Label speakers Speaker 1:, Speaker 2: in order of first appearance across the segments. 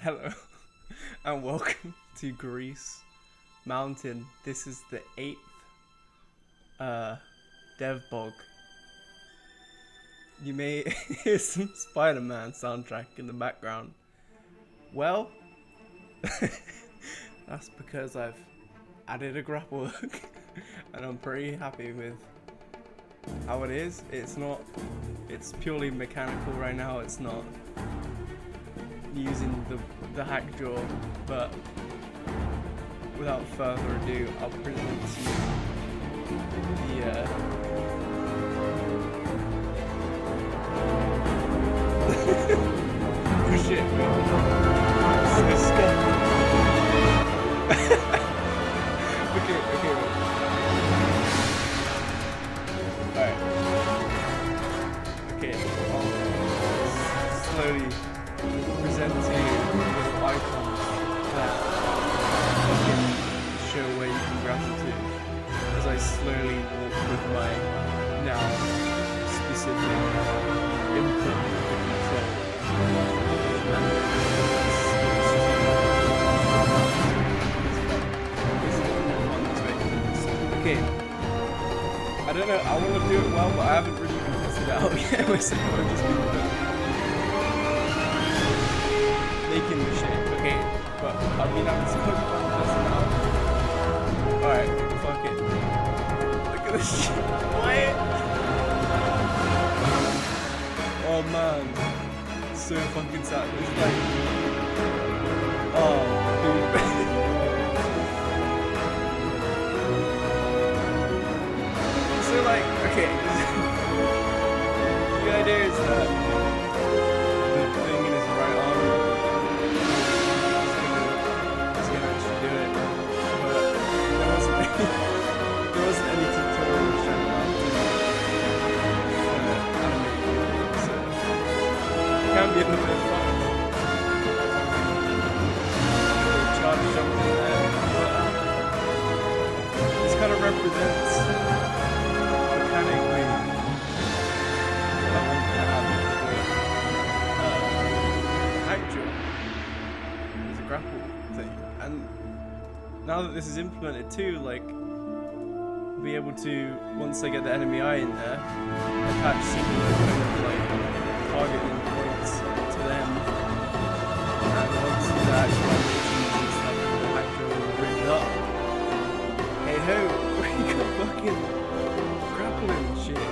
Speaker 1: Hello and welcome to Greece Mountain. This is the 8th dev bog. You may hear some Spider-Man soundtrack in the background. Well, that's because I've added a grapple hook and I'm pretty happy with how it is. It's purely mechanical right now. It's not using the hack jaw, but without further ado, I'll present to you the oh shit, wait. So scared. okay, wait. Alright. Okay, I'll slowly present to you little icons that can show where you can grapple to as I slowly walk with my now specific input with the control. Okay, I don't know, I want to do it well, but I haven't really even tested it out yet myself. I've just been making the shit, okay, but I mean, I'm so fun testing out. Alright, fuck it. Look at this shit. What? Oh man, so fucking sad. It's like, oh, dude. So like, okay, the idea is that the thing in his right arm is gonna actually do it, but there wasn't any tutorial showing how to animate it, so it can be a little bit fun. Charge jump in there, but this kind of represents mechanically actual is a grapple thing, and now that this is implemented too, like, be able to, once I get the enemy eye in there, attach similar kind of like targeting points to them, and once the actual animations and stuff for the hacker will bring it up. Hey ho, we got fucking grappling shit.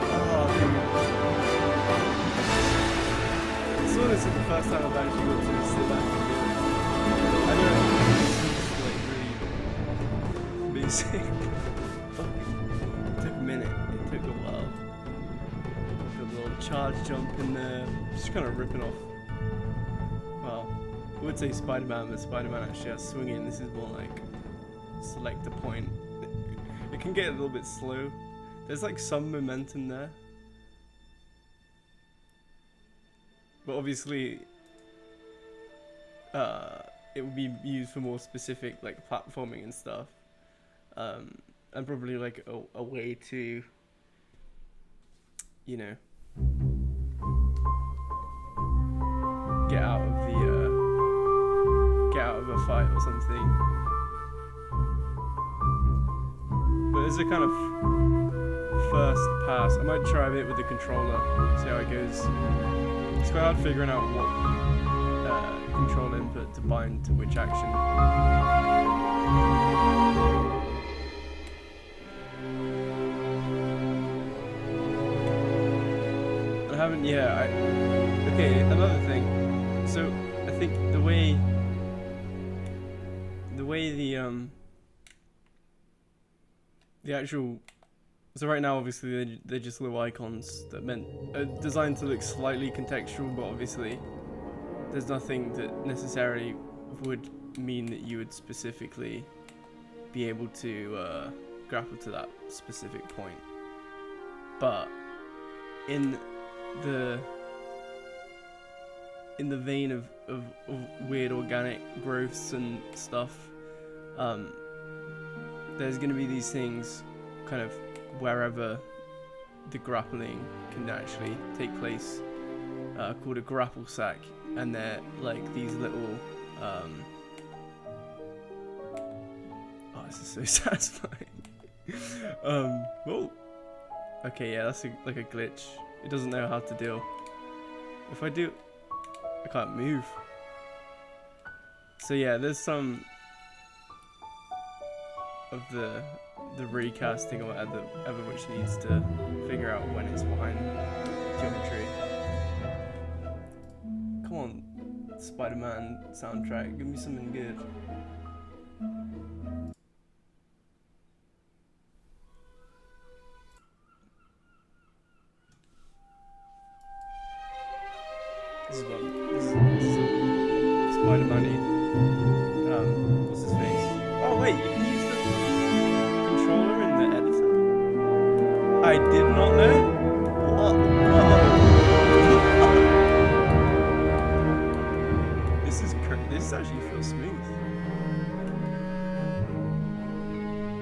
Speaker 1: Oh dude. So this is the first time I've actually got to sit back and do it. I know it's like really basic. Fucking it took a minute. It took a while. The little charge jump in there. Just kind of ripping off. Well, I would say Spider-Man, but Spider-Man actually has swinging. This is more like select a point. It can get a little bit slow. There's like some momentum there. But obviously, it would be used for more specific like platforming and stuff. And probably like a way to, you know, get out of a fight or something. But as a kind of first pass, I might try a bit with the controller, see how it goes. It's quite hard figuring out what control input to bind to which action. I haven't, yeah, okay, another thing. So, I think the way the actual, so right now obviously they're just little icons that are designed to look slightly contextual, but obviously there's nothing that necessarily would mean that you would specifically be able to grapple to that specific point. But in the vein of weird organic growths and stuff, there's going to be these things kind of wherever the grappling can actually take place, called a grapple sack and they're like these little oh, this is so satisfying. Whoa. Okay, yeah, that's like a glitch. It doesn't know how to deal. If I do, I can't move. So yeah, there's some of the recasting or whatever which needs to figure out when it's behind geometry. Come on, Spider-Man soundtrack, give me something good. This is Spider-Man-y. What's his face? Oh wait, you can use the controller in the editor? I did not know. What? This actually feels smooth.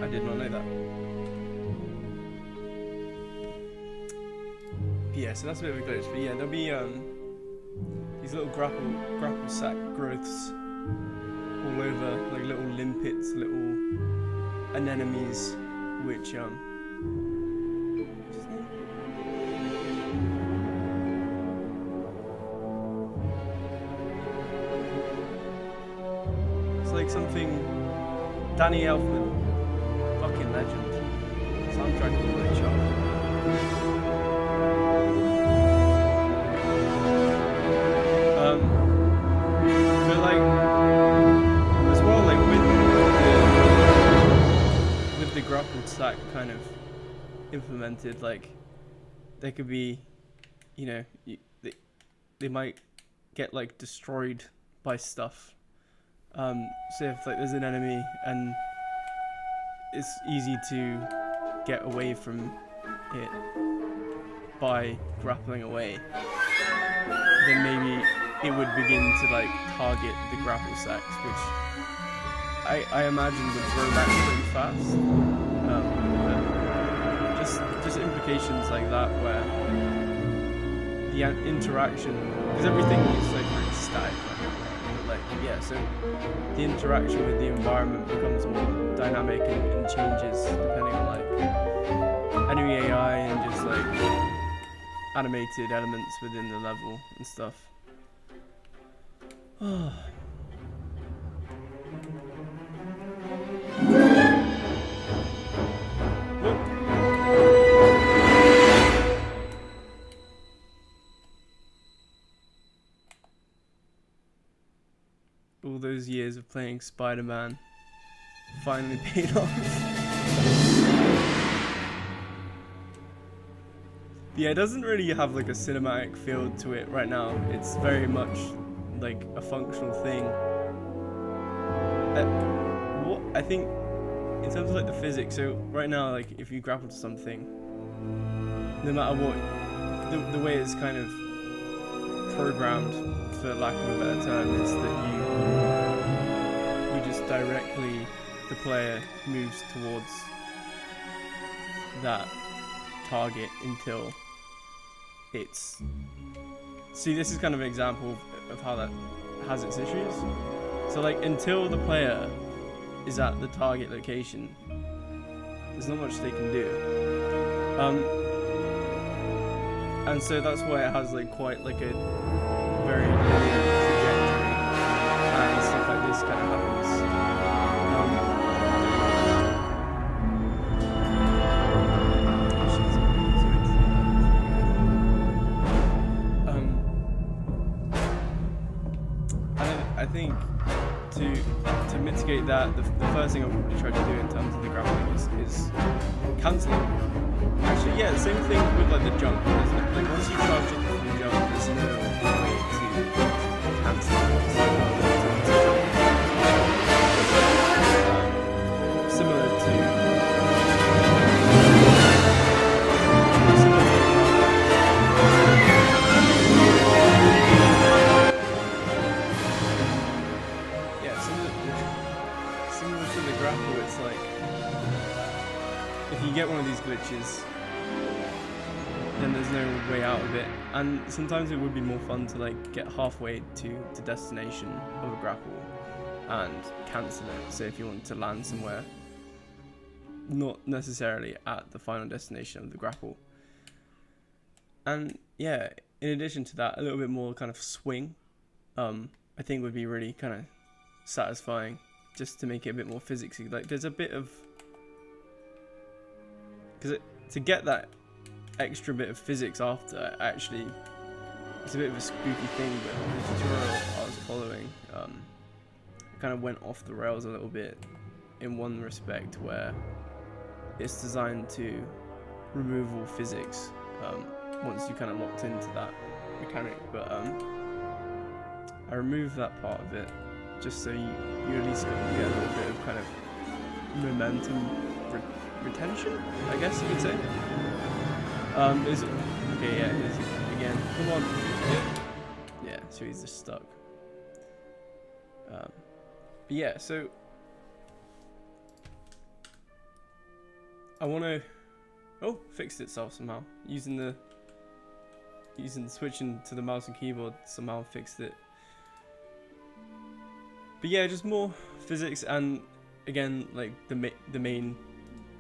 Speaker 1: I did not know that. Yeah, so that's a bit of a glitch, but yeah, there'll be these little grapple sack growths all over, like little limpets, little anemones, which it's like something Danny Elfman, fucking legend. Soundtrack was really sharp. But like, as well, like with the grappled stack kind of implemented, like there could be, you know, they might get like destroyed by stuff. So if like there's an enemy and it's easy to get away from it by grappling away, then maybe it would begin to like target the grapple sacks, which I imagine would throw back pretty fast. Just implications like that where the interaction, because everything is like very static, but like yeah, so the interaction with the environment becomes more dynamic and changes depending on like enemy AI and just like animated elements within the level and stuff. All those years of playing Spider-Man finally paid off. Yeah, it doesn't really have like a cinematic feel to it right now. It's very much like a functional thing. What I think in terms of like the physics, so right now, like if you grapple to something, no matter what, the way it's kind of programmed, for lack of a better term, is that you just directly, the player moves towards that target until it's. See, this is kind of an example of how that has its issues. So like until the player is at the target location, there's not much they can do. And so that's why it has like quite like a very linear trajectory and stuff like this kind of happens. I think to mitigate that, the first thing I would try to do in terms of the grappling is cancelling. Actually, yeah, the same thing with like the jump, isn't it? Like once you charge up from the jump, there's no way to cancel it. Similar to the grapple, it's like if you get one of these glitches, then there's no way out of it, And sometimes it would be more fun to like get halfway to destination of a grapple and cancel it. So if you want to land somewhere not necessarily at the final destination of the grapple. And yeah, in addition to that, a little bit more kind of swing, I think would be really kind of satisfying, just to make it a bit more physicsy. Like there's a bit of, because to get that extra bit of physics after, actually, it's a bit of a spooky thing, but the tutorial I was following kind of went off the rails a little bit in one respect, where it's designed to remove all physics once you kind of locked into that mechanic, but I removed that part of it just so you at least get a little bit of kind of momentum retention, I guess you could say. Okay, yeah, here's again. Come on. Yeah, so he's just stuck. But yeah, so I want to. Oh, fixed itself somehow. Using switching to the mouse and keyboard somehow fixed it. But yeah, just more physics, and again, like the main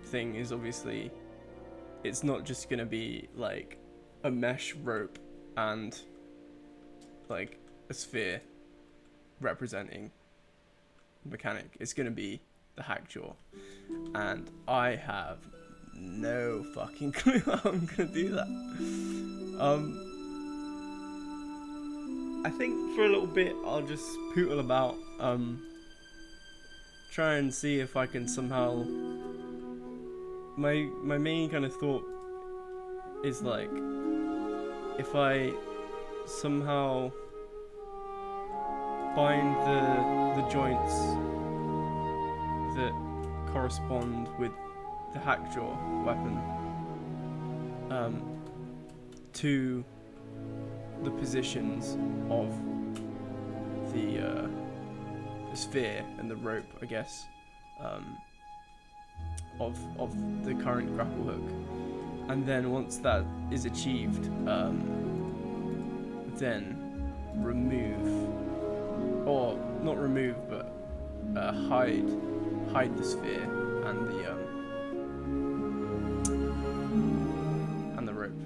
Speaker 1: thing is obviously it's not just gonna be like a mesh rope and like a sphere representing mechanic. It's gonna be the hack jaw, and I have no fucking clue how I'm gonna do that. I think for a little bit I'll just pootle about, try and see if I can somehow. My main kind of thought is like, if I somehow find the joints that correspond with the hackjaw weapon to the positions of the sphere and the rope, I guess, of the current grapple hook, and then once that is achieved, then remove, or not remove, but hide the sphere and the rope.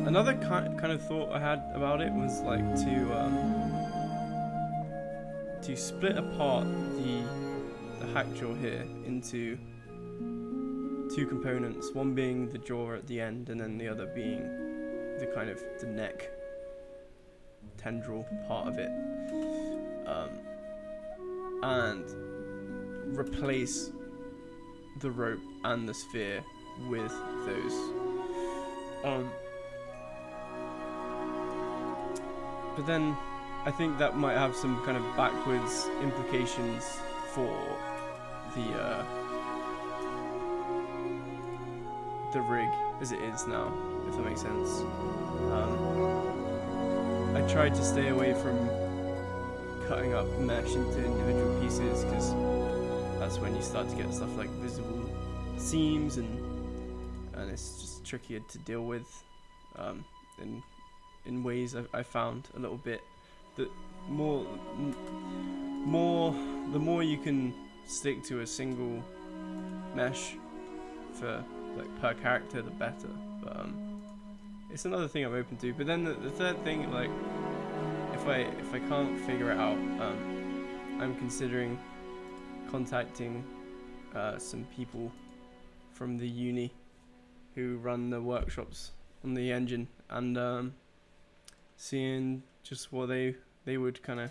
Speaker 1: Another kind of thought I had about it was like to split apart the hack jaw here into two components, one being the jaw at the end and then the other being the kind of the neck tendril part of it, and replace the rope and the sphere with those. But then I think that might have some kind of backwards implications for the rig as it is now, if that makes sense. I tried to stay away from cutting up mesh into individual pieces, because that's when you start to get stuff like visible seams, and it's just trickier to deal with in ways I found a little bit that the more you can stick to a single mesh for like per character, the better. But it's another thing I'm open to. But then the third thing, like if I can't figure it out, I'm considering contacting some people from the uni who run the workshops on the engine, and seeing just what they would kind of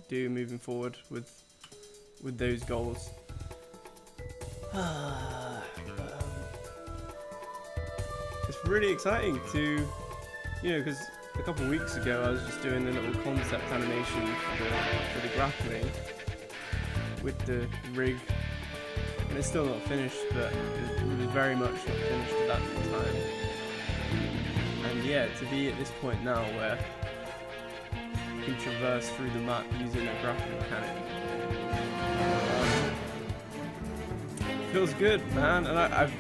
Speaker 1: do moving forward with those goals. It's really exciting to, because a couple of weeks ago I was just doing a little concept animation for the grappling with the rig, and it's still not finished, but it was very much not finished at that time. And yeah, to be at this point now where you can traverse through the map using a grappling mechanic, feels good, man. And I've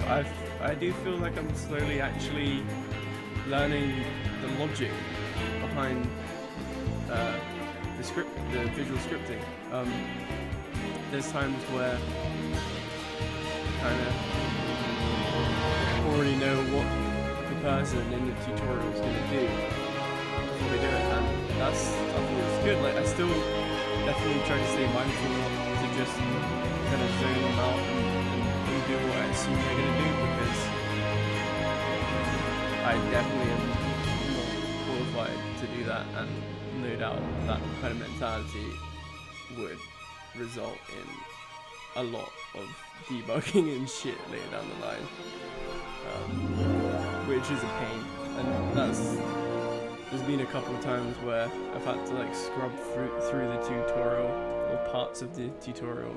Speaker 1: I do feel like I'm slowly actually learning the logic behind the visual scripting. There's times where I kind of already know what the person in the tutorial is going to do before they do it, and I think it's good. Like, I still definitely try to stay mindful not to just kind of zone them out and do what I assume they're going to do, because I definitely am not qualified to do that, and no doubt that kind of mentality would result in a lot of debugging and shit later down the line, which is a pain. And there's been a couple of times where I've had to like scrub through the tutorial or parts of the tutorial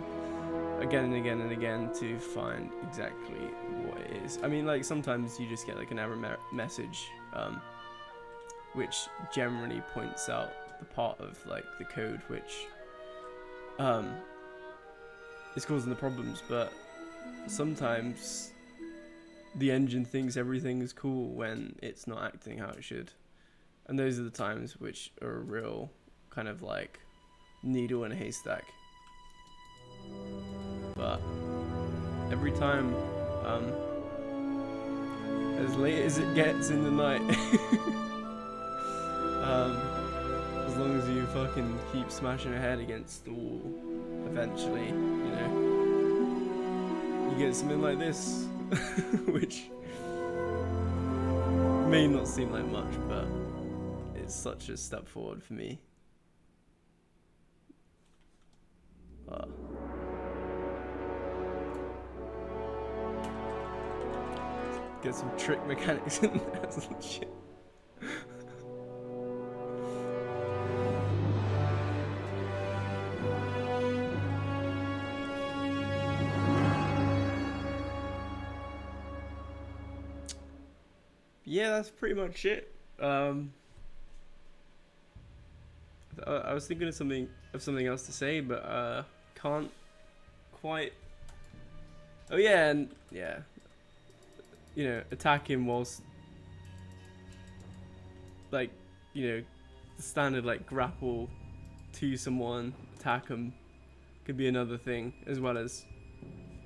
Speaker 1: again and again and again to find exactly what it is. I mean, like, sometimes you just get like an error message, which generally points out the part of like the code which is causing the problems, but sometimes the engine thinks everything is cool when it's not acting how it should, and those are the times which are a real kind of like needle in a haystack. But every time, as late as it gets in the night, as long as you fucking keep smashing your head against the wall, eventually, you know, you get something like this, which may not seem like much, but it's such a step forward for me. Get some trick mechanics in there, some shit. Yeah, that's pretty much it. I was thinking of something else to say, but can't quite. Oh yeah, and yeah, you know, attack him whilst, like, you know, the standard like grapple to someone, attack them, could be another thing, as well as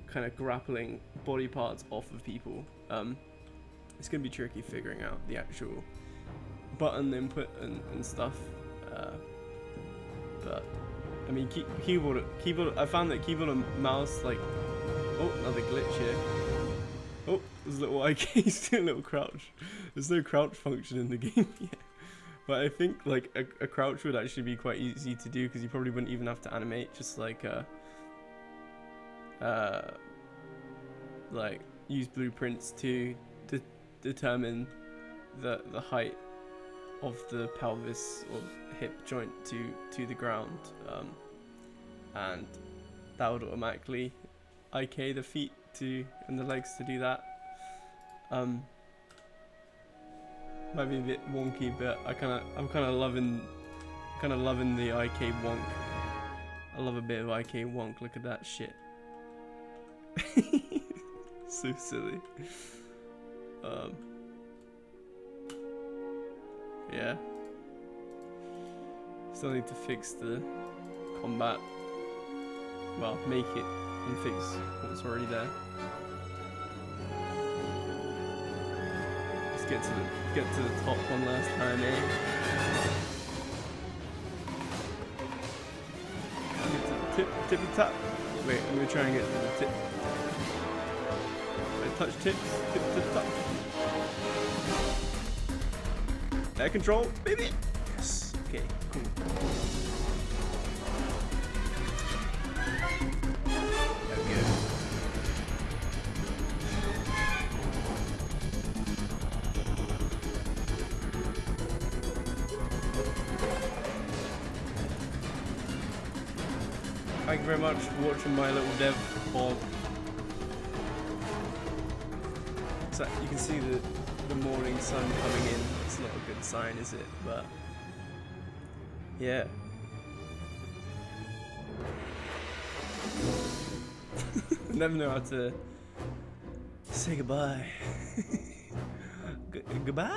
Speaker 1: kind of grappling body parts off of people. It's gonna be tricky figuring out the actual button input and stuff, but I mean, keyboard. I found that keyboard and mouse, like, oh, another glitch here. Oh, there's a little IK, still a little crouch. There's no crouch function in the game yet, but I think like a crouch would actually be quite easy to do, because you probably wouldn't even have to animate, just like use blueprints to determine the height of the pelvis or hip joint to the ground, and that would automatically IK the feet and the legs to do that. Might be a bit wonky, but I'm kind of loving the IK wonk. I love a bit of IK wonk. Look at that shit. So silly. Yeah. Still need to fix the combat. Well, make it and fix what's already there. Let's get to the top one last time, eh? Get to the tippy top. Wait, I'm gonna try and get to the tip. I touch tips, tip to the top. Air control, baby. Yes. Okay, cool. Thank you very much for watching my little dev pod. So you can see the morning sun coming in. It's not a good sign, is it? But yeah. Never know how to say goodbye. Goodbye.